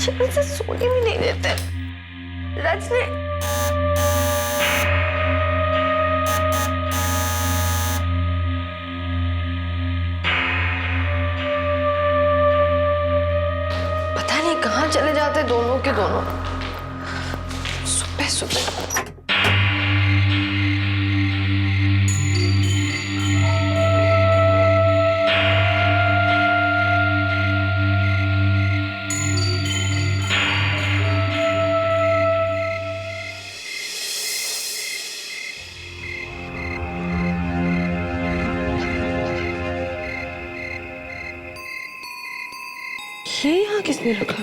चैन से सोने भी नहीं देते। रजनी, पता नहीं कहाँ चले जाते दोनों के दोनों सुबह सुबह। ये यहाँ किसने रखा?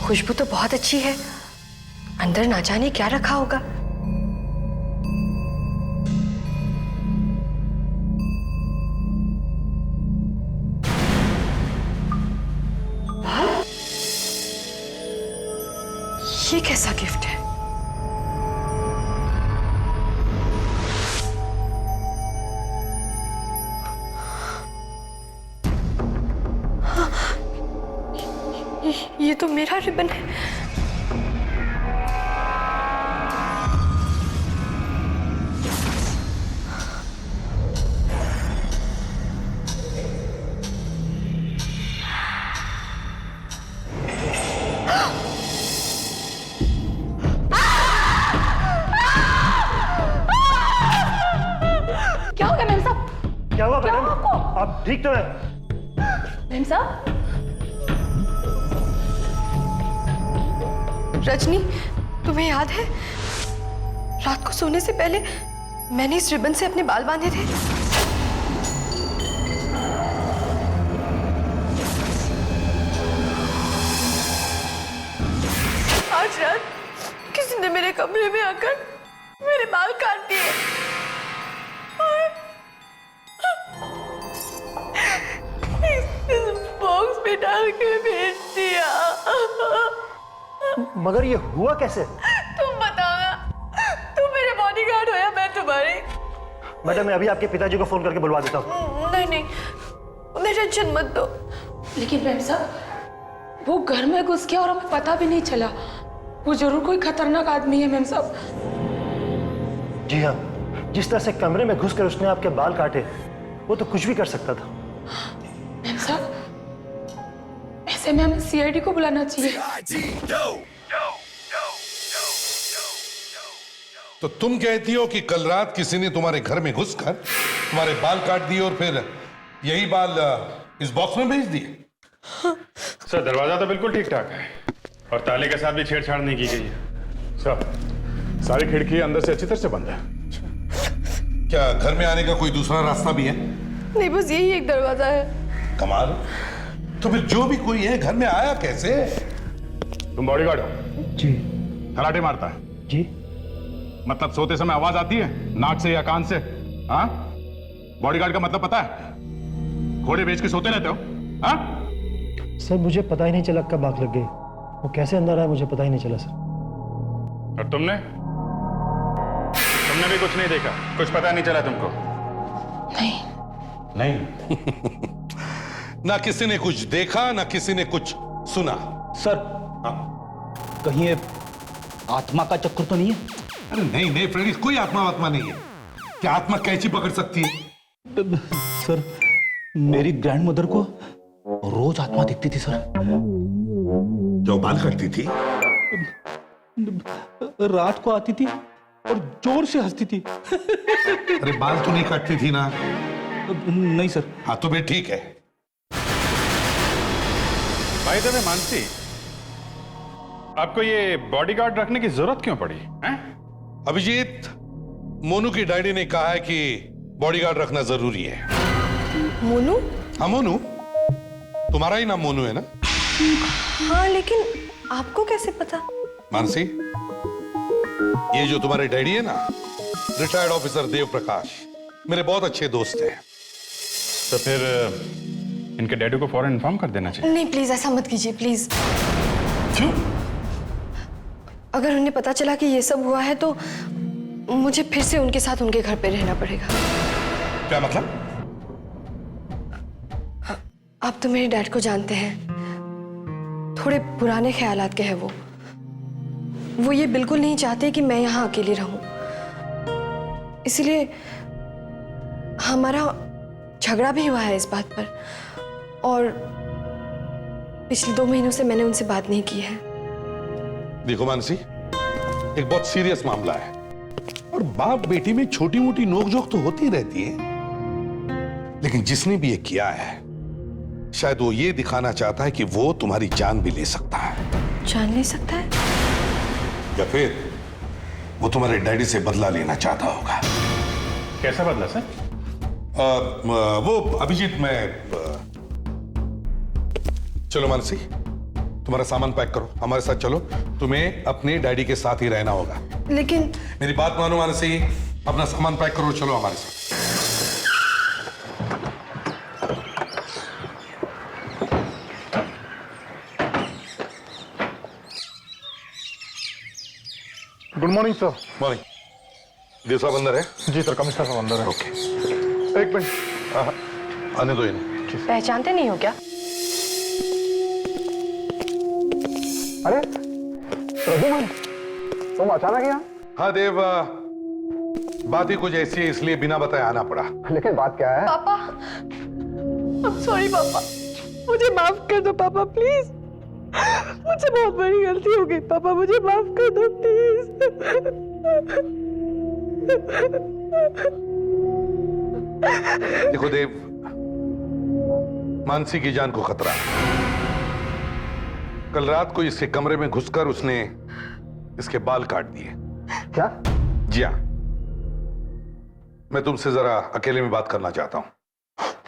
खुशबू तो बहुत अच्छी है, अंदर ना जाने क्या रखा होगा। ये कैसा गिफ्ट है? ये तो मेरा रिबन है। क्या हो गया मेम साहब? क्या हुआ क्या मैडम? हुआ आपको? आप ठीक तो है? मेम साहब, रजनी, तुम्हें याद है रात को सोने से पहले मैंने इस रिबन से अपने बाल बांधे थे? आज रात किसी ने मेरे कमरे में आकर मेरे बाल काट दिए और इस बॉक्स में डाल के भेज दिया। मगर ये हुआ कैसे? तुम बताओ ना, तुम मेरे बॉडीगार्ड हो या मैं तुम्हारी? मैडम मैं अभी आपके पिताजी को फोन करके बुलवा देता हूँ। नहीं नहीं, उन्हें टेंशन मत दो। लेकिन मेम साहब, वो घर में घुस गया और हमें पता भी नहीं चला। वो जरूर कोई खतरनाक आदमी है मेम साहब। जी हाँ, जिस तरह से कमरे में घुसकर उसने आपके बाल काटे, वो तो कुछ भी कर सकता था। मेम साहब, ऐसे में हमें सीआईडी को बुलाना चाहिए। तो तुम कहती हो कि कल रात किसी ने तुम्हारे घर में घुसकर तुम्हारे बाल काट दिए और फिर यही बाल इस बॉक्स में भेज दिए? सर दरवाजा तो बिल्कुल ठीक ठाक है और ताले के साथ भी छेड़छाड़ नहीं की गई है। सर सारी खिड़की अंदर से अच्छी तरह से बंद है। क्या घर में आने का कोई दूसरा रास्ता भी है? नहीं, बस यही एक दरवाजा है। कमाल। तो फिर जो भी कोई है घर में आया कैसे? तुम बॉडीगार्ड हो? जी। खराटे मारता है? जी। मतलब सोते समय आवाज आती है नाक से या कान से? हाँ, बॉडीगार्ड का मतलब पता है? घोड़े बेच के सोते रहते हो? हाँ सर मुझे पता ही नहीं चला कब आग लग गई। वो कैसे अंदर आया मुझे पता ही नहीं चला सर। और तुमने भी कुछ नहीं देखा? कुछ पता नहीं चला तुमको? नहीं नहीं। ना किसी ने कुछ देखा ना किसी ने कुछ सुना। सर कहीं ये आत्मा का चक्कर तो नहीं है? अरे नहीं नहीं फ्रेंड्स, कोई आत्मा नहीं है। क्या आत्मा कैची पकड़ सकती है? सर मेरी ग्रैंडमदर को रोज आत्मा दिखती थी सर। जो बाल करती थी? रात को आती थी और जोर से हंसती थी। अरे बाल तो नहीं काटती थी ना? नहीं सर। हाँ तो फिर ठीक है। भाई दबे मानसी, आपको ये बॉडीगार्ड रखने की जरूरत क्यों पड़ी हैं? अभिजीत, मोनू की डैडी ने कहा है कि बॉडीगार्ड रखना जरूरी है। मोनू? हाँ मोनू, तुम्हारा ही नाम मोनू है ना? हाँ, लेकिन आपको कैसे पता? मानसी, ये जो तुम्हारे डैडी है ना, रिटायर्ड ऑफिसर देव प्रकाश, मेरे बहुत अच्छे दोस्त हैं। तो फिर इनके डैडी को फौरन इन्फॉर्म कर देना चाहिए। नहीं प्लीज ऐसा मत कीजिए प्लीज। क्यों? अगर उन्हें पता चला कि ये सब हुआ है तो मुझे फिर से उनके साथ उनके घर पे रहना पड़ेगा। क्या मतलब? आप तो मेरे डैड को जानते हैं, थोड़े पुराने ख्यालात के हैं वो ये बिल्कुल नहीं चाहते कि मैं यहाँ अकेली रहूं। इसलिए हमारा झगड़ा भी हुआ है इस बात पर, और पिछले 2 महीनों से मैंने उनसे बात नहीं की है। देखो मानसी, एक बहुत सीरियस मामला है और बाप बेटी में छोटी मोटी नोकझोंक तो होती रहती है, लेकिन जिसने भी ये किया है शायद वो ये दिखाना चाहता है कि वो तुम्हारी जान भी ले सकता है। जान ले सकता है? या फिर वो तुम्हारे डैडी से बदला लेना चाहता होगा। कैसा बदला सर? वो अभिजीत चलो मानसी, तुम्हारा सामान पैक करो, हमारे साथ चलो, तुम्हें अपने डैडी के साथ ही रहना होगा। लेकिन मेरी बात मानो मानसी, अपना सामान पैक करो, चलो हमारे साथ। Good morning sir. मॉर्निंग। देव साहब अंदर है? जी सर, कमिश्नर साहब अंदर है। ओके, एक मिनट, आने दो इन्हें। पहचानते नहीं हो क्या? अरे प्रद्युमन, तुम अचानक यहाँ? हाँ देव, बात ही कुछ ऐसी है, इसलिए बिना बताए आना पड़ा। लेकिन बात क्या है? पापा, I'm sorry पापा, मुझे माफ कर दो पापा प्लीज। मुझसे बहुत बड़ी गलती हो गई पापा, मुझे माफ कर दो प्लीज। देखो देव, मानसी की जान को खतरा है। कल रात को इसके कमरे में घुसकर उसने इसके बाल काट दिए। क्या? जी हाँ, मैं तुमसे जरा अकेले में बात करना चाहता हूं।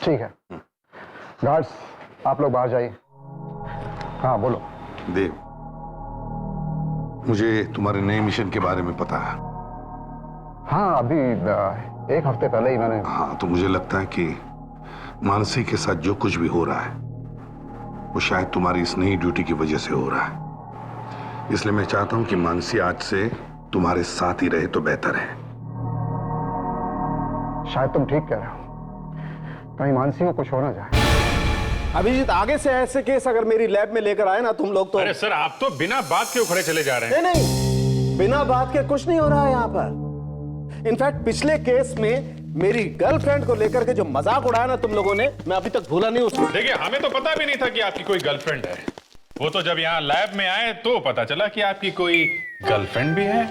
ठीक है, गार्ड्स आप लोग बाहर जाइए। हाँ बोलो। देव, मुझे तुम्हारे नए मिशन के बारे में पता है। हाँ, अभी 1 हफ्ते पहले ही मैंने। हाँ, तो मुझे लगता है कि मानसी के साथ जो कुछ भी हो रहा है वो शायद तुम्हारी इस नई ड्यूटी की वजह से हो रहा है। इसलिए मैं चाहता हूं कि मानसी आज से तुम्हारे साथ ही रहे तो बेहतर है। शायद तुम ठीक कह रहे हो, कहीं मानसी को कुछ हो ना जाए। अभिजीत, आगे से ऐसे केस अगर मेरी लैब में लेकर आए ना तुम लोग तो। अरे सर, आप तो बिना बात के उखड़े चले जा रहे हैं। नहीं नहीं, बिना बात के कुछ नहीं हो रहा है यहाँ पर। इनफैक्ट पिछले केस में मेरी गर्लफ्रेंड को लेकर के जो मजाक उड़ाया ना तुम लोगों ने, मैं अभी तक भूला नहीं उसको। देखिए, हमें तो पता भी नहीं था कि आपकी कोई गर्लफ्रेंड है। वो तो जब यहाँ लैब में आए तो पता चला कि आपकी कोई गर्लफ्रेंड भी है।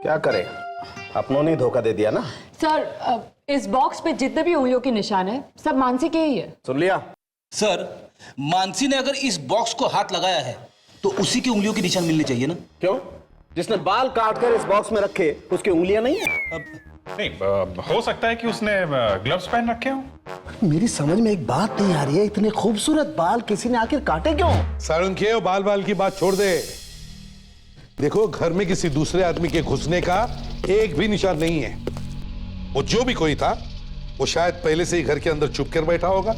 क्या करे, अपनों ने धोखा दे दिया ना। सर, इस बॉक्स पे जितने भी उंगलियों के निशान है सब मानसी के ही है। सुन लिया? सर, मानसी ने अगर इस बॉक्स को हाथ लगाया है तो उसी की उंगलियों के निशान मिलने चाहिए ना। क्यों? जिसने बाल काट कर इस बॉक्स में रखे उसकी उंगलियां नहीं है? नहीं, हो सकता है कि उसने ग्लव्स पहन रखे हो। मेरी समझ में एक बात नहीं आ रही है, इतने खूबसूरत बाल किसी ने आखिर काटे क्यों? सारुंखे, बाल बाल की बात छोड़ दे। देखो, घर में किसी दूसरे आदमी के घुसने का एक भी निशान नहीं है। वो जो भी कोई था वो शायद पहले से ही घर के अंदर छुप कर बैठा होगा।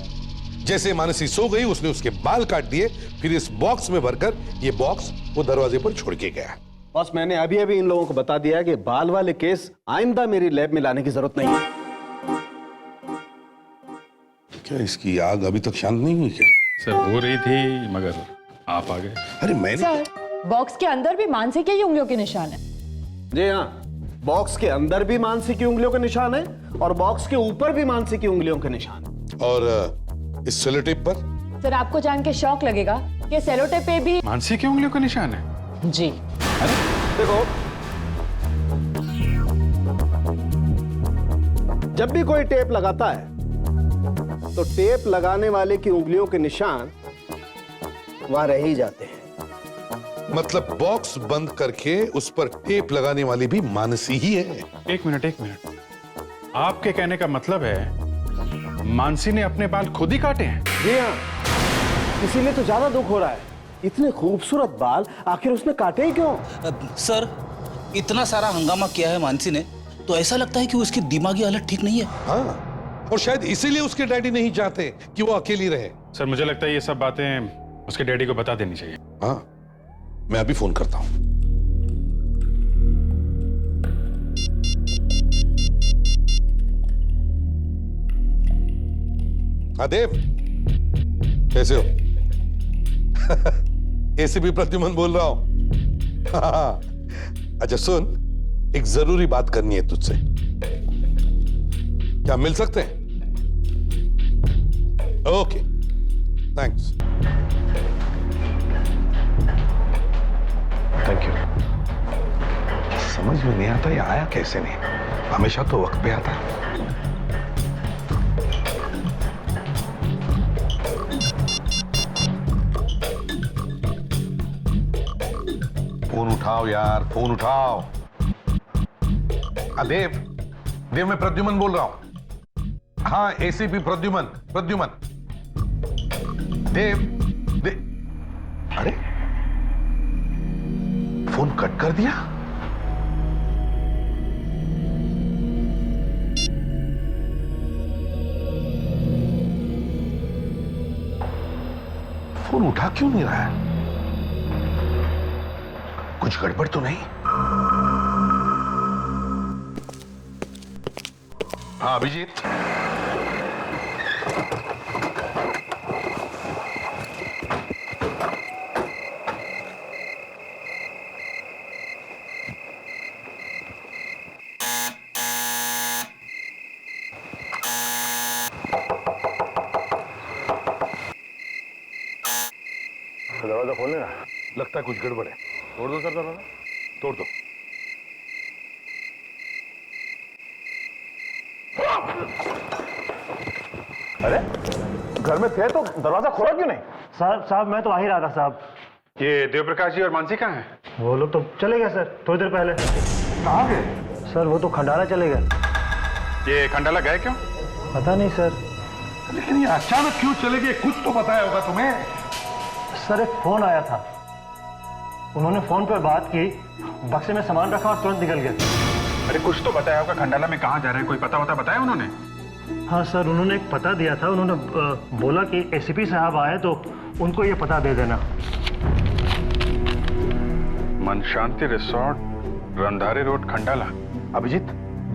जैसे मानसी सो गई, उसने उसके बाल काट दिए, फिर इस बॉक्स में भरकर ये बॉक्स वो दरवाजे पर छोड़ के गया। बस मैंने अभी अभी इन लोगों को बता दिया कि बाल वाले केस आइंदा मेरी लैब में लाने की जरूरत नहीं है। क्या इसकी आग अभी तक शांत नहीं हुई क्या? सर, हो रही थी मगर आप आ गए। अरे मैंने सर, बॉक्स के अंदर भी मानसी के ही उंगलियों के निशान है। जी हाँ, बॉक्स के अंदर भी मानसी की उंगलियों के निशान है और बॉक्स के ऊपर भी मानसी की उंगलियों के निशान है। और इस सेलोटेप पर? सर, आपको जान के शौक लगेगा कि सेलोटेप पे भी मानसी की उंगलियों का निशान है। जी। देखो, जब भी कोई टेप लगाता है तो टेप लगाने वाले की उंगलियों के निशान वहां रह ही जाते हैं। मतलब बॉक्स बंद करके उस पर टेप लगाने वाली भी मानसी ही है। एक मिनट, आपके कहने का मतलब है मानसी ने अपने बाल खुद ही काटे हैं? जी हाँ, इसीलिए तो ज्यादा दुख हो रहा है। इतने खूबसूरत बाल आखिर उसने काटे ही क्यों? सर, इतना सारा हंगामा किया है मानसी ने तो ऐसा लगता है कि उसकी दिमागी हालत ठीक नहीं है। हाँ, और शायद इसीलिए उसके डैडी नहीं चाहते कि वो अकेली रहे। सर मुझे लगता है ये सब बातें उसके डैडी को बता देनी चाहिए। हाँ, मैं अभी फोन करता हूं। हाँ देव, कैसे हो? एसीपी प्रद्युमन बोल रहा हूं। हाँ, अच्छा सुन, एक जरूरी बात करनी है तुझसे। क्या मिल सकते हैं? Okay, thanks. Thank you. समझ में नहीं आता ये आया कैसे नहीं, हमेशा तो वक्त पे आता है। फोन उठाओ यार, फोन उठाओ। देव, देव मैं प्रद्युमन बोल रहा हूं। हाँ, एसीपी प्रद्युमन, प्रद्युमन। देव, अरे फोन कट कर दिया। फोन उठा क्यों नहीं रहा है? कुछ गड़बड़ तो नहीं? हाँ अभिजीत, दरवाजा खोलने ना। लगता है कुछ गड़बड़ है। तोड़ दो सर दरवाजा। तोड़ दो। अरे घर में थे तो दरवाजा खोला क्यों नहीं? साहब मैं तो आ ही रहा था साहब। ये देवप्रकाश जी और मानसी कहाँ हैं? वो लोग तो चले गए सर, थोड़ी देर पहले। कहाँ गए? सर वो तो खंडाला चले गए। ये खंडाला गए क्यों? पता नहीं सर। लेकिन ये अचानक क्यों चले गए? कुछ तो बताया होगा तुम्हें। सर एक फोन आया था, उन्होंने फोन पर बात की, बक्से में सामान रखा और तुरंत निकल गए। अरे कुछ तो बताया होगा, खंडाला में कहाँ जा रहे हैं, कोई पता बताया उन्होंने? हाँ सर, उन्होंने एक पता दिया था। उन्होंने बोला कि एसीपी साहब आए तो उनको ये पता दे देना। मन शांति रिसोर्ट, रंधारी रोड, खंडाला। अभिजीत,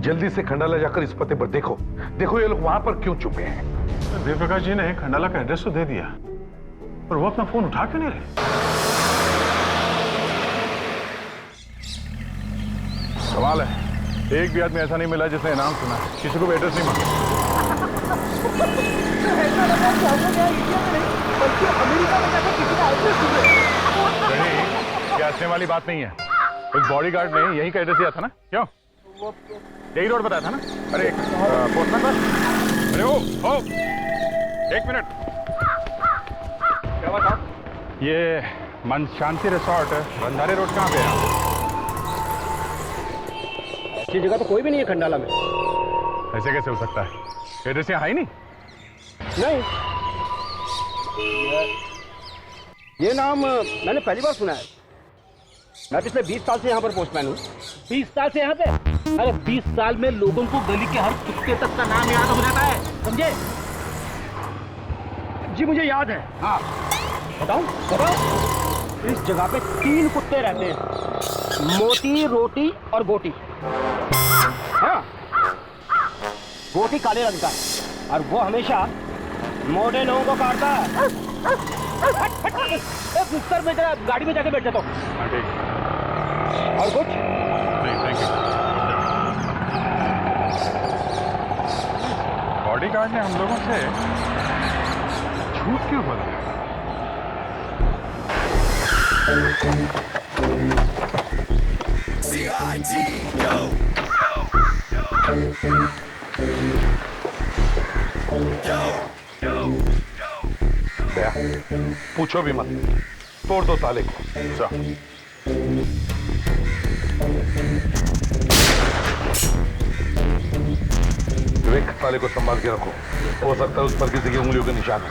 जल्दी से खंडाला जाकर इस पते पर देखो। देखो ये लोग वहां पर क्यों छुपे हैं। देवप्रकाश जी ने खंडाला का एड्रेस तो दे दिया, पर वो अपना फोन उठा क्यों नहीं रहे? सवाल है, एक भी आदमी ऐसा नहीं मिला जिसने नाम सुना, किसी को भी एड्रेस नहीं मांगा। ये हंसने वाली बात नहीं है। एक बॉडीगार्ड ने यही का एड्रेस दिया था ना? क्यों? यही रोड बताया था ना? अरे पोस्टमैन बस। अरे ओ एक मिनट। क्या बात आप? ये मन शांति रिसोर्ट रंधारी रोड कहाँ पे है? अच्छी जगह तो कोई भी नहीं है खंडाला में। ऐसे कैसे हो सकता है? एड्रेस यहाँ है ही नहीं। नहीं, ये नाम मैंने पहली बार सुना है। मैं पिछले 20 साल से यहाँ पर पोस्टमैन हूँ। 20 साल से यहाँ पे? अरे 20 साल में लोगों को गली के हर कुत्ते तक का नाम याद हो जाता है, समझे? जी मुझे याद है। हाँ बताऊँ? इस जगह पे 3 कुत्ते रहते हैं, मोटी, रोटी और गोटी। हाँ, गोटी काले रंग का है और वो हमेशा मोटे लोगों को काटता है। सर मैं जरा गाड़ी में जाके बैठ जाता हूँ। और कुछ नहीं, थैंक यू। बॉडीगार्ड ने हम लोगों से झूठ क्यों बोला? दया, पूछो भी मत, तोड़ दो ताले को। विवेक, ताले को संभाल के रखो, हो सकता है उस पर किसी की उंगलियों के निशान हो।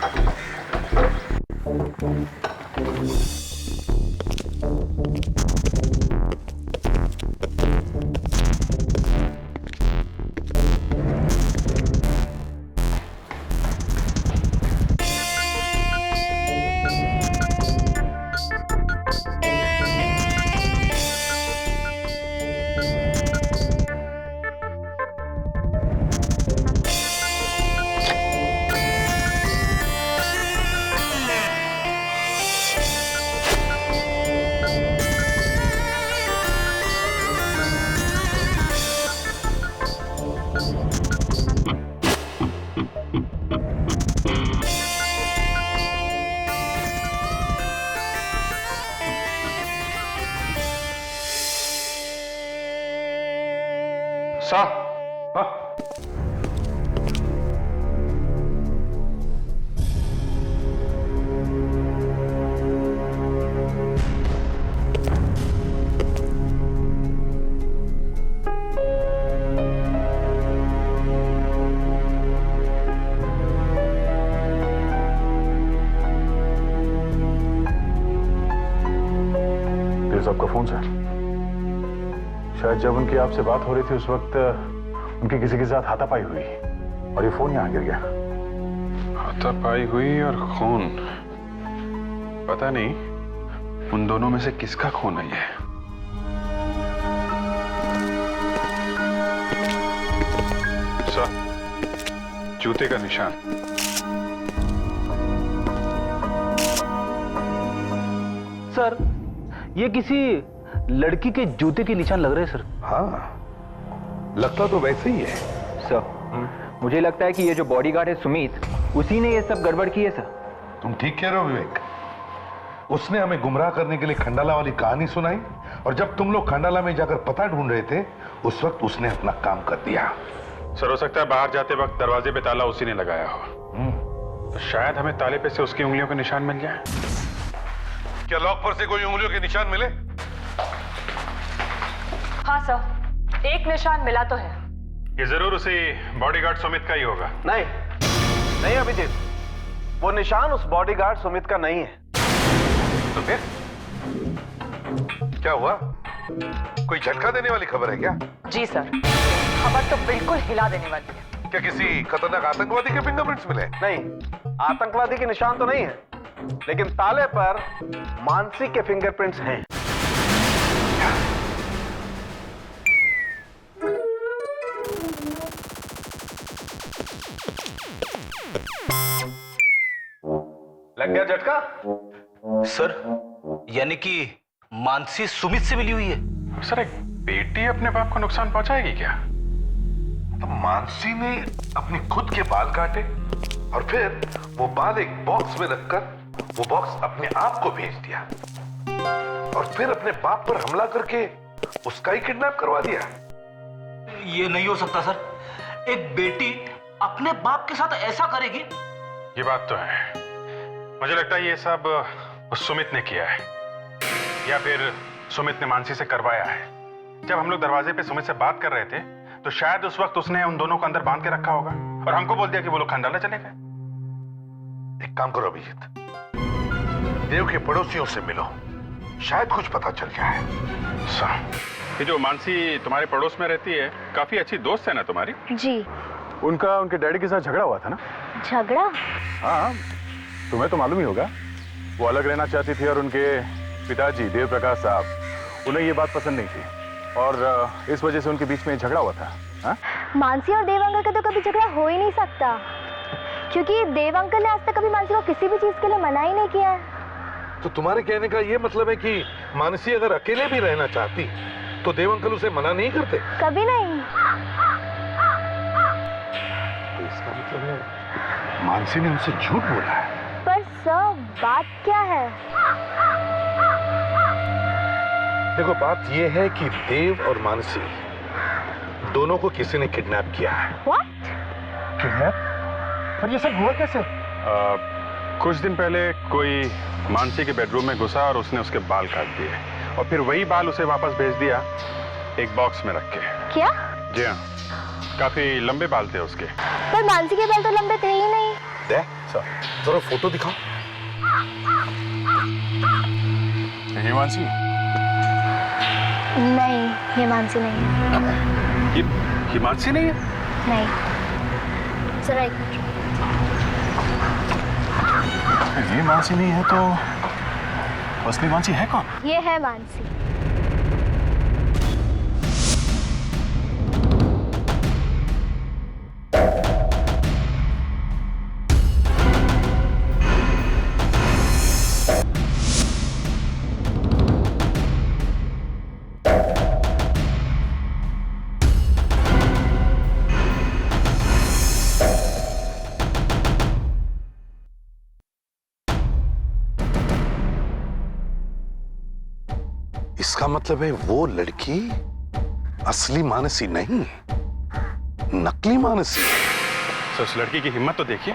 सा हाँ? आपका फोन सर, शायद जब उनकी आपसे बात हो रही थी उस वक्त उनकी किसी के साथ हाथापाई हुई और ये फोन यहां गिर गया। हाथापाई हुई और खून, पता नहीं उन दोनों में से किसका खून है ये। सर, जूते का निशान। सर, ये किसी लड़की के जूते के निशान लग रहे हैं सर। हाँ, लगता तो वैसे ही है। सर, मुझे लगता है कि ये जो बॉडीगार्ड है सुमित, उसी ने ये सब गड़बड़ की है सर। तुम ठीक कह रहे हो विवेक। उसने हमें गुमराह करने के लिए खंडाला वाली कहानी सुनाई और जब तुम लोग खंडाला में जाकर पता ढूंढ रहे थे उस वक्त उसने अपना काम कर दिया। सर, हो सकता है बाहर जाते वक्त दरवाजे पे ताला उसी ने लगाया हो। तो शायद हमें ताले पे से उसकी उंगलियों के निशान मिल जाए। क्या लॉक पर से कोई उंगलियों के निशान मिले? हाँ सर, एक निशान मिला तो है। ये जरूर उसी बॉडीगार्ड सुमित का ही होगा। नहीं नहीं अभिजीत, वो निशान उस बॉडीगार्ड सुमित का नहीं है। तो फिर क्या हुआ? कोई झटका देने वाली खबर है क्या? जी सर, खबर तो बिल्कुल हिला देने वाली है। क्या किसी खतरनाक आतंकवादी के फिंगरप्रिंट्स मिले? नहीं, आतंकवादी के निशान तो नहीं है, लेकिन ताले पर मानसी के फिंगरप्रिंट्स हैं। लग गया झटका? सर, यानी कि मानसी सुमित से मिली हुई है। सर, एक बेटी अपने बाप को नुकसान पहुंचाएगी क्या? तो मानसी ने अपने खुद के बाल काटे और फिर वो बाल एक बॉक्स में रखकर वो बॉक्स अपने आप को भेज दिया और फिर अपने बाप पर हमला करके उसका ही किडनैप करवा दिया। ये नहीं हो सकता सर, एक बेटी अपने बाप के साथ ऐसा करेगी? ये बात तो है। मुझे लगता है ये सब उस सुमित ने किया है या फिर सुमित ने मानसी से करवाया है। जब हम लोग दरवाजे पे सुमित से बात कर रहे थे तो शायद उस वक्त उसने उन दोनों को अंदर बांध के रखा होगा और हमको बोल दिया कि वो लोग खंडाला चले गए। एक काम करो अभिजीत, देव के पड़ोसियों से मिलो, शायद कुछ पता चल जाए। ये जो मानसी तुम्हारे पड़ोस में रहती है, काफी अच्छी दोस्त है ना तुम्हारी? जी। उनका उनके डैडी के साथ झगड़ा हुआ था ना? झगड़ा? हाँ, तुम्हें तो मालूम ही होगा। वो अलग रहना चाहती थी और उनके पिताजी देव प्रकाश साहब, उन्हें ये बात पसंद नहीं थी और इस वजह से उनके बीच में झगड़ा हुआ था। हाँ? मानसी और देव अंकल का तो कभी झगड़ा हो ही नहीं सकता, क्योंकि देव अंकल ने आज तक कभी मानसी को किसी भी चीज के लिए मना ही नहीं किया है। तो तुम्हारे कहने का ये मतलब है कि मानसी अगर अकेले भी रहना चाहती तो देव अंकल उसे मना नहीं करते? कभी नहीं। तो इसका मतलब है मानसी ने उनसे झूठ बोला है। पर सर, बात क्या है? देखो, बात ये है कि देव और मानसी दोनों को किसी ने किडनैप किया है। What? किडनैप? पर ये सब हुआ कैसे? कुछ दिन पहले कोई मानसी के बेडरूम में घुसा और उसने उसके बाल काट दिए और फिर वही बाल उसे वापस भेज दिया एक बॉक्स में रख के। क्या? जी हाँ, काफी लंबे बाल थे उसके। पर मानसी के बाल तो लंबे थे ही नहीं। जरा फोटो दिखाओ। ये मानसी? नहीं, ये मानसी नहीं है। ये मानसी नहीं है? नहीं। जरा एक ये मानसी नहीं है तो असली मानसी है कौन? ये है मानसी। इसका मतलब है वो लड़की असली मानसी नहीं, नकली मानसी। तो उस लड़की की हिम्मत तो देखिए,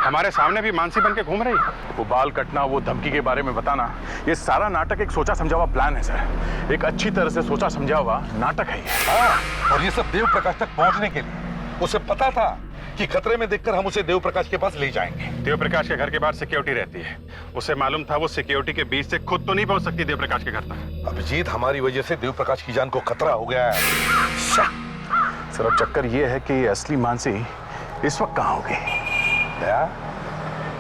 हमारे सामने भी मानसी बन के घूम रही है। वो बाल कटना, वो धमकी के बारे में बताना, ये सारा नाटक एक सोचा समझा हुआ प्लान है सर। एक अच्छी तरह से सोचा समझा हुआ नाटक है ये। हाँ, और ये सब देव प्रकाश तक पहुंचने के लिए उसे पता था कि खतरे में देखकर हम उसे देव प्रकाश के पास ले जाएंगे। देव प्रकाश के घर के बाहर सिक्योरिटी रहती है, उसे मालूम था वो सिक्योरिटी के बीच से खुद तो नहीं पहुंच सकती देव प्रकाश के घर तक। अभिजीत, हमारी वजह से देव प्रकाश की जान को खतरा हो गया है। सर अब चक्कर ये है कि असली मानसी इस वक्त कहाँ होगी? क्या?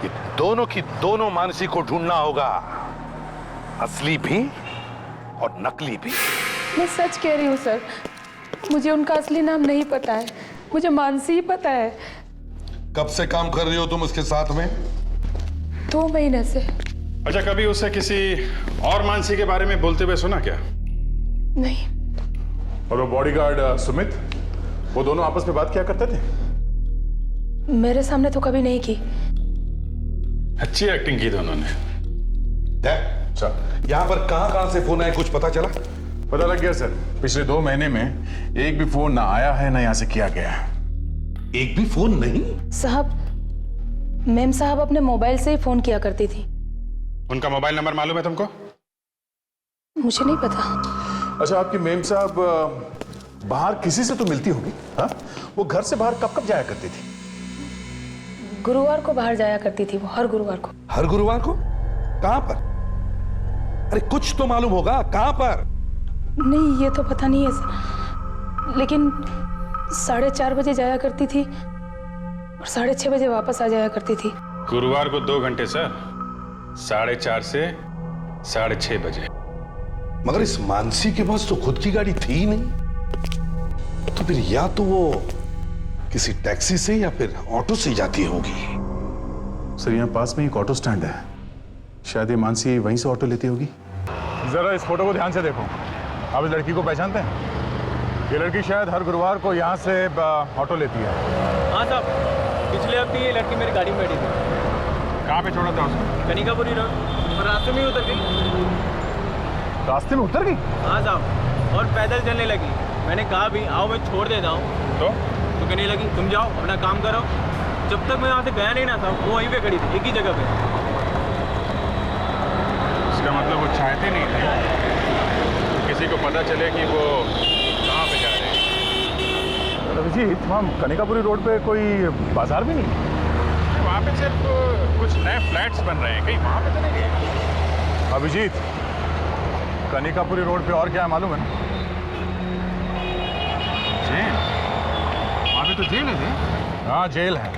ये दोनों की दोनों मानसी को ढूंढना होगा, असली भी और नकली भी। मैं सच कह रही हूँ सर, मुझे उनका असली नाम नहीं पता है, मुझे मानसी ही पता है। कब से काम कर रही हो तुम उसके साथ में? 2 महीने से। अच्छा, कभी उसे किसी और मानसी के बारे में बोलते हुए सुना क्या? नहीं। और वो बॉडीगार्ड सुमित, वो दोनों आपस में बात किया करते थे? मेरे सामने तो कभी नहीं की। अच्छी एक्टिंग की दोनों ने। अच्छा, यहाँ पर कहाँ से फोन आए, कुछ पता चला? पता लग गया सर, पिछले 2 महीने में एक भी फोन ना आया है ना यहाँ से किया गया है। एक भी फोन नहीं? साहब, मैम साहब अपने मोबाइल से ही फोन किया करती थी। उनका मोबाइल नंबर मालूम है तुमको? मुझे नहीं पता। अच्छा, आपकी मेम साहब बाहर किसी से तो मिलती होगी? हाँ, वो घर से बाहर कब कब जाया करती थी? गुरुवार को बाहर जाया करती थी वो, हर गुरुवार को। हर गुरुवार को? कहाँ पर? अरे कुछ तो मालूम होगा, कहाँ पर? नहीं, ये तो पता नहीं है सर, लेकिन 4:30 बजे जाया करती थी और 6:30 बजे वापस आ जाया करती थी। गुरुवार को 2 घंटे सर, 4:30 से 6:30 बजे। मगर इस मानसी के पास तो खुद की गाड़ी थी ही नहीं, तो फिर या तो वो किसी टैक्सी से या फिर ऑटो से जाती होगी। सर यहाँ पास में एक ऑटो स्टैंड है, शायद ये मानसी वहीं से ऑटो लेती होगी। जरा इस फोटो को ध्यान से देखो, आप इस लड़की को पहचानते हैं? ये लड़की शायद हर गुरुवार को यहाँ से ऑटो लेती है। हाँ साहब, पिछले हफ्ते ये लड़की मेरी गाड़ी में बैठी थी। कहाँ पे छोड़ा था उसको? कनिकापुरी रोड, और रास्ते में ही उतर गई। रास्ते में उतर गई? हाँ साहब, और पैदल चलने लगी। मैंने कहा भी आओ मैं छोड़ देता हूँ, तो कहने लगी तुम जाओ अपना काम करो। जब तक मैं वहाँ से गया नहीं ना था, वो वहीं पे खड़ी थी, एक ही जगह पे। इसका मतलब वो चाहते नहीं थे किसी को पता चले कि वो कहाँ पे जा रहे हैं। अभिजीत, वहाँ कनिकापुरी रोड पे कोई बाजार भी नहीं? वहाँ पे सिर्फ कुछ नए फ्लैट्स बन रहे हैं, कहीं वहाँ पे तो नहीं गए? अभिजीत, कनिकापुरी रोड पे और क्या है मालूम है? जेल? वहाँ पे तो जेल है। हाँ, जेल है,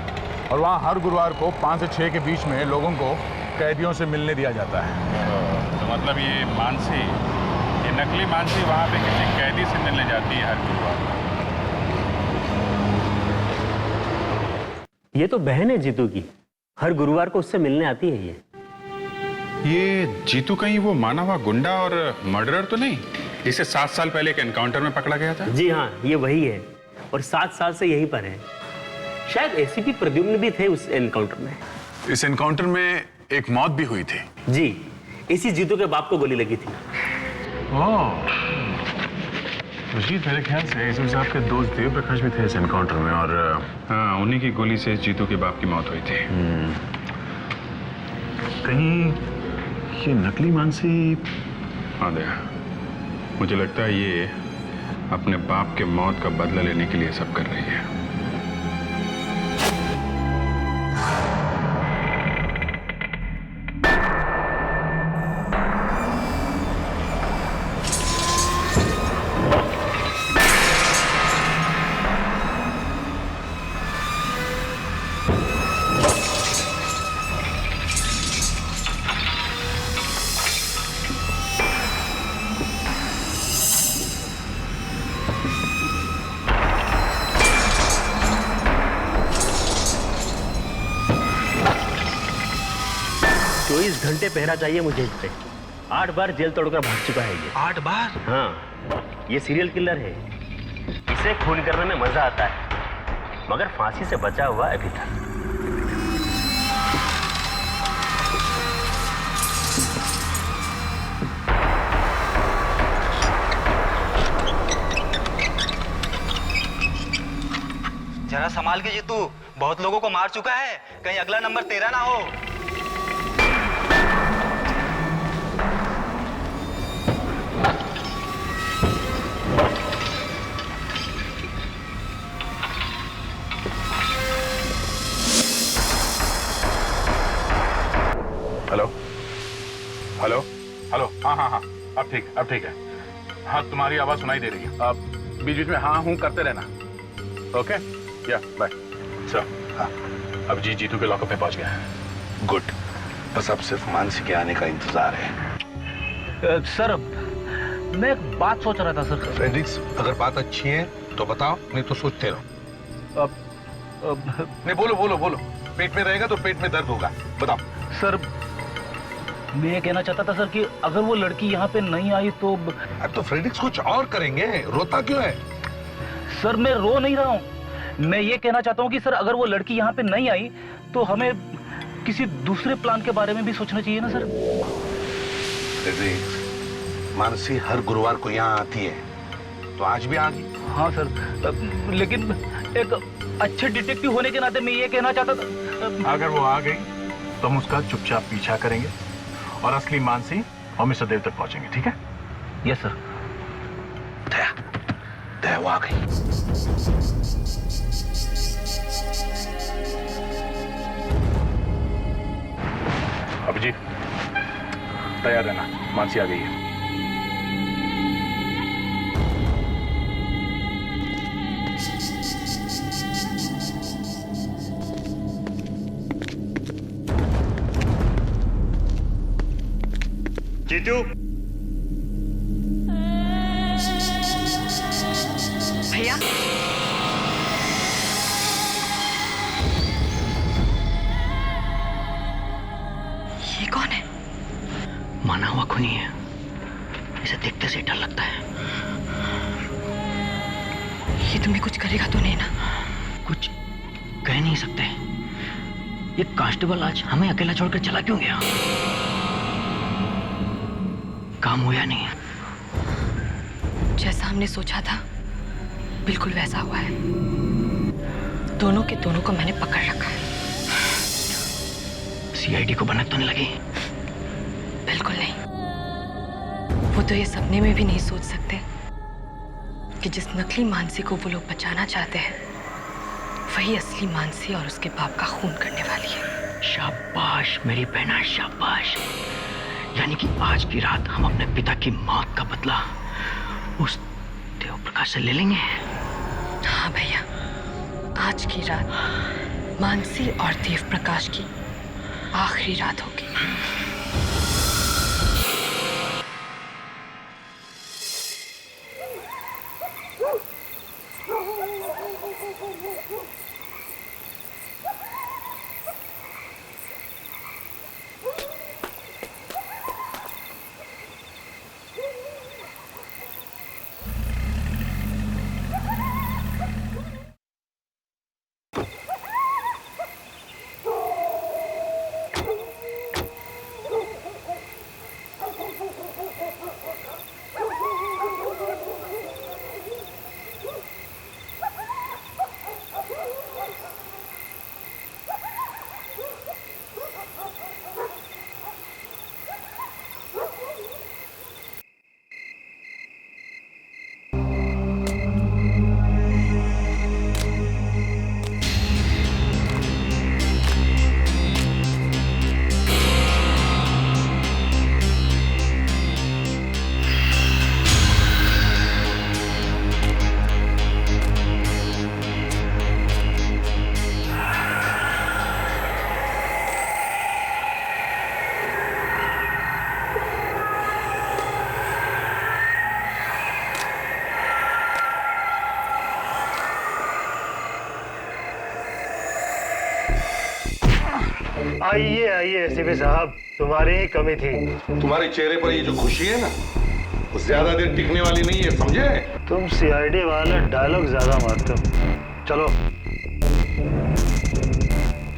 और वहाँ हर गुरुवार को 5 से 6 के बीच में लोगों को कैदियों से मिलने दिया जाता है। तो मतलब ये मानसी, ये नकली मानसी वहाँ पे किसी कैदी से मिलने जाती है हर गुरुवार। ये तो बहन है जीतू की, हर गुरुवार को उससे मिलने आती है। ये जीतू कहीं वो माना हुआ गुंडा और मर्डरर तो नहीं, जिसे 7 साल पहले एक एनकाउंटर में पकड़ा गया था? जी हाँ, ये वही है, और 7 साल से यहीं पर है। शायद एसीपी प्रद्युम्न भी थे उस एनकाउंटर में। इस एनकाउंटर में एक मौत भी हुई थी? जी, इसी जीतू के बाप को गोली लगी थी। अभिजीत, मेरे ख्याल से एसीपी साहब के दोस्त देव प्रकाश भी थे इस एनकाउंटर में, और हाँ, उन्हीं की गोली से जीतू के बाप की मौत हुई थी। कहीं ये नकली मानसी? हाँ दया, मुझे लगता है ये अपने बाप के मौत का बदला लेने के लिए सब कर रही है। इस घंटे पहरा चाहिए मुझे इस पे। 8 बार जेल तोड़कर भाग चुका है ये। 8 बार? हाँ, ये सीरियल किलर है। इसे खून करने में मजा आता है, मगर फांसी से बचा हुआ अभी तक। जरा संभाल के जीतू, बहुत लोगों को मार चुका है, कहीं अगला नंबर तेरा ना हो। हेलो हेलो हेलो, हाँ हाँ हाँ, अब ठीक है। हाँ, तुम्हारी आवाज सुनाई दे रही है। अब बीच बीच में हाँ हूँ करते रहना। ओके, या बाय। सर, हाँ, अब जीतू के लॉकअप में पहुंच गया है। गुड, बस अब सिर्फ मानसी के आने का इंतजार है। सर, मैं एक बात सोच रहा था सर। फ्रेडरिक्स, अगर बात अच्छी है तो बताओ, नहीं तो सोचते रहो। नहीं, बोलो। पेट में रहेगा तो पेट में दर्द होगा। बताओ। सर, मैं ये कहना चाहता था सर कि अगर वो लड़की यहाँ पे नहीं आई तो। अब तो फ्रेडरिक्स कुछ और करेंगे, रोता क्यों है? सर, मैं रो नहीं रहा हूँ, मैं ये कहना चाहता हूँ कि सर अगर वो लड़की यहाँ पे नहीं आई तो हमें किसी दूसरे प्लान के बारे में भी सोचना चाहिए ना सर। फ्रेडरिक्स, मानसी हर गुरुवार को यहाँ आती है, तो आज भी आ गई। हाँ सर, लेकिन एक अच्छे डिटेक्टिव होने के नाते मैं ये कहना चाहता था। अगर वो आ गई तो हम उसका चुपचाप पीछा करेंगे और असली मानसी और मिस्टर देव तक पहुंचेंगे, ठीक है? Yes sir. दया वो आ गई। अभिजीत, तैयार रहना, मानसी आ गई है। जीतू, भैया, ये कौन है? माना हुआ खूनी है, इसे देखते से डर लगता है। ये तुम्हें कुछ करेगा तो नहीं ना? कुछ कह नहीं सकते, ये कांस्टेबल आज हमें अकेला छोड़कर चला क्यों गया? काम हुआ नहीं। जैसा हमने सोचा था बिल्कुल वैसा हुआ है। दोनों के दोनों को मैंने पकड़ रखा है। सीआईडी को भनक तो नहीं लगी? बिल्कुल नहीं। वो तो ये सपने में भी नहीं सोच सकते कि जिस नकली मानसी को वो लोग बचाना चाहते हैं वही असली मानसी और उसके बाप का खून करने वाली है। शाबाश मेरी बहना, शाबाश। यानी कि आज की रात हम अपने पिता की मौत का बदला उस देव प्रकाश से ले लेंगे। हाँ भैया, आज की रात मानसी और देव प्रकाश की आखिरी रात होगी। आइए आइए एसीपी साहब, तुम्हारी ही कमी थी। तुम्हारे चेहरे पर ये जो खुशी है ना, वो ज्यादा देर टिकने वाली नहीं है, समझे? तुम सीआईडी वाला डायलॉग ज्यादा मारते हो। चलो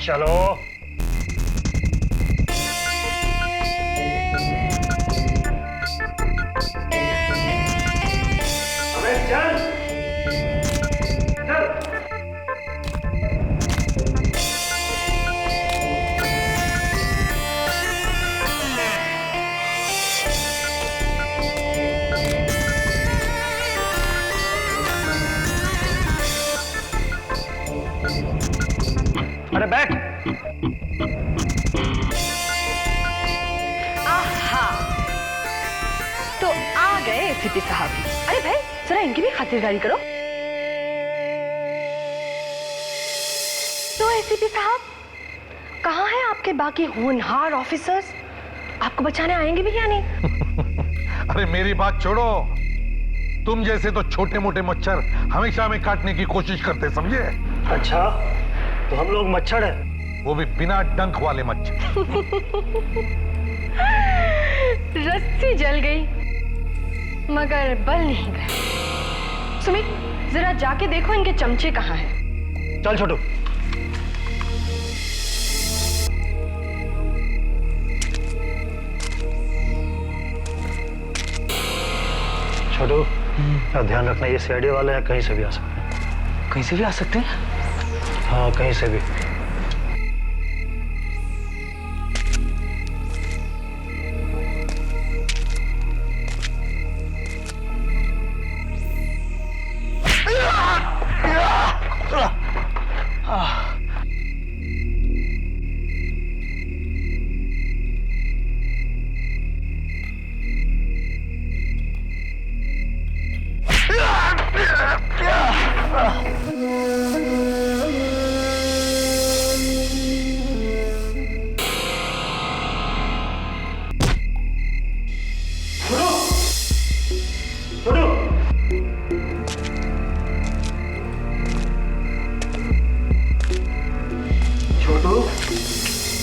चलो। अबे चल चल। अरे बैठ। आहा, तो आ गए एसीपी साहब। अरे भाई जरा इनकी भी खातिरदारी करो। तो एसीपी साहब, कहाँ हैं आपके बाकी होनहार ऑफिसर्स? आपको बचाने आएंगे भी या नहीं? अरे मेरी बात छोड़ो, तुम जैसे तो छोटे मोटे मच्छर हमेशा हमें काटने की कोशिश करते, समझे? अच्छा, तो हम लोग मच्छर हैं? वो भी बिना डंक वाले मच्छर। रस्सी जल गई मगर बल नहीं गए। सुमित, जरा जाके देखो इनके चमचे कहाँ हैं। चल छोटू। छोटू, ध्यान रखना, ये सीआईडी वाले हैं, कहीं से भी आ सकते हैं। कहीं से भी आ सकते हैं? हाँ, कहीं से भी।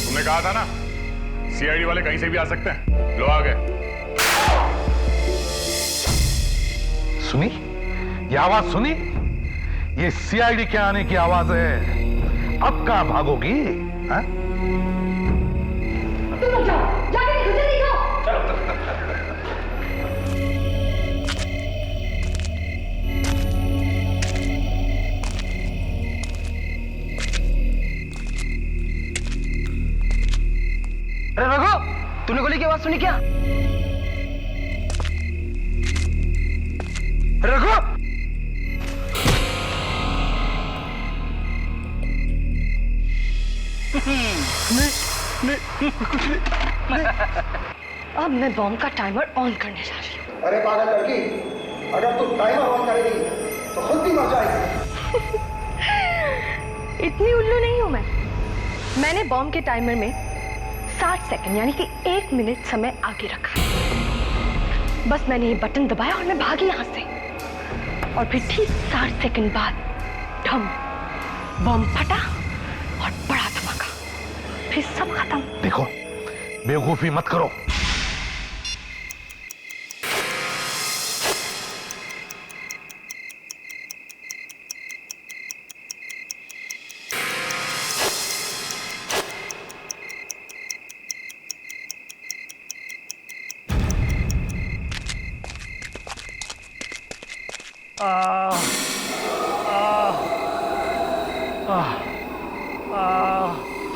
तुमने कहा था ना, सीआईडी वाले कहीं से भी आ सकते हैं। लो आ गए। सुनी ये आवाज? सुनी? ये सीआईडी के आने की आवाज है। अब कहां भागोगी? हाँ? तुम जाओ, जाके देखो, जल्दी जाओ। अरे रघु, तूने गोली की आवाज सुनी क्या? रघु! अब मैं बॉम्ब का टाइमर ऑन करने जा रही हूँ। अरे पागल लड़की, अगर तू टाइमर ऑन करेगी तो खुद भी मर जाएगी। इतनी उल्लू नहीं हूं मैं। मैंने बॉम्ब के टाइमर में 60 सेकंड यानी कि 1 मिनट समय आगे रखा। बस मैंने ये बटन दबाया और मैं भागी यहां से। और फिर ठीक 60 सेकंड बाद ठम, बॉम्ब फटा और बड़ा धमाका। फिर सब खत्म। देखो, बेवकूफी मत करो।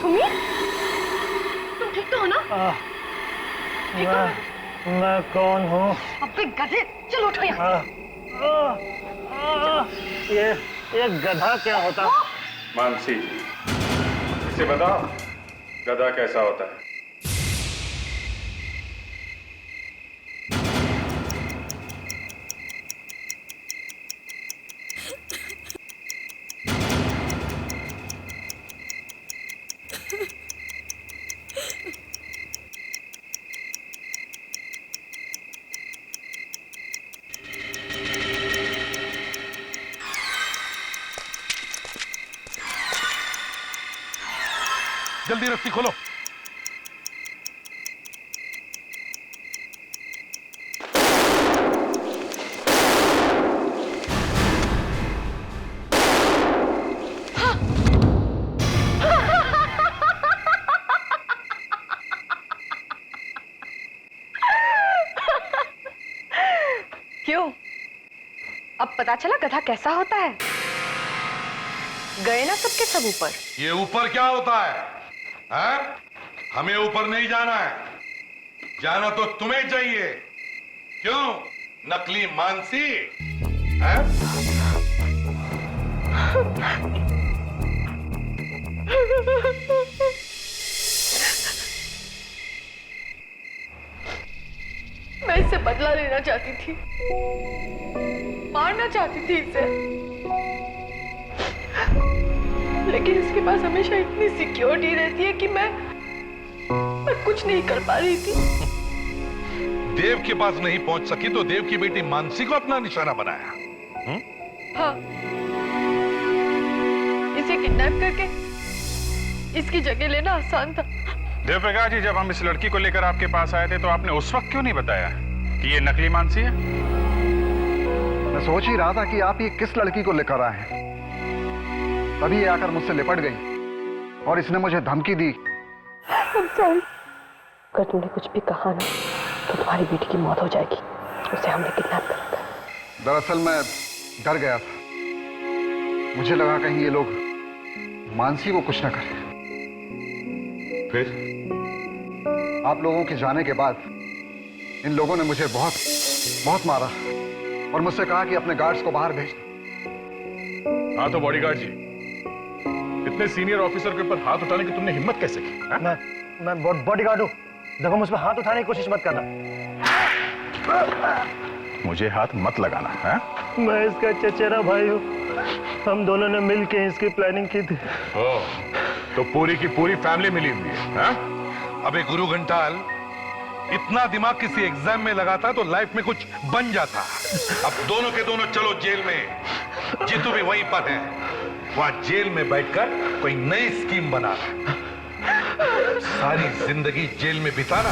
सुमित, तुम ठीक तो हो ना? मैं कौन हूँ? अबे गधे, चलो उठो यहाँ से। ये गधा क्या होता? मानसी, इसे बताओ गधा कैसा होता है? जल्दी रस्सी खोलो। क्यों? अब पता चला गधा कैसा होता है? गए ना सबके सब ऊपर। ये ऊपर क्या होता है? हैं? हमें ऊपर नहीं जाना है, जाना तो तुम्हें चाहिए। क्यों नकली मानसी? हैं? मैं इससे बदला लेना चाहती थी, मारना चाहती थी इसे, लेकिन इसके पास हमेशा इतनी सिक्योरिटी रहती है कि मैं कुछ नहीं कर पा रही थी। देव के पास नहीं पहुंच सकी तो देव की बेटी मानसी को अपना निशाना बनाया। हाँ, इसे किडनैप करके इसकी जगह लेना आसान था। देव प्रकाश जी, जब हम इस लड़की को लेकर आपके पास आए थे तो आपने उस वक्त क्यों नहीं बताया कि ये नकली मानसी है? मैं सोच ही रहा था कि आप ये किस लड़की को लेकर आए हैं। तभी ये आकर मुझसे लिपट गई और इसने मुझे धमकी दी। अगर तुमने कुछ भी कहा ना तो तुम्हारी बेटी की मौत हो जाएगी। उसे हमने किडनैप कर रखा है। दरअसल मैं डर गया था। मुझे लगा कहीं ये लोग मानसी को कुछ न करें। फिर आप लोगों के जाने के बाद इन लोगों ने मुझे बहुत मारा और मुझसे कहा कि अपने गार्ड्स को बाहर भेज। हाँ तो बॉडीगार्ड जी, इतने सीनियर ऑफिसर के ऊपर हाथ उठाने की तुमने हिम्मत कैसे की? मैं बॉडीगार्ड हूँ। देखो, मुझ पर हाथ उठाने की कोशिश मत करना। मुझे हाथ मत लगाना है। मैं इसका चचेरा भाई हूँ। हम दोनों ने मिलके इसकी प्लानिंग की थी। तो पूरी की पूरी फैमिली मिली हुई है? अबे गुरु घंटाल, इतना दिमाग किसी एग्जाम में लगाता तो लाइफ में कुछ बन जाता। अब दोनों के दोनों चलो जेल में। जीतू भी वहीं पर है, वहां जेल में बैठकर कोई नई स्कीम बना, सारी जिंदगी जेल में बिताना।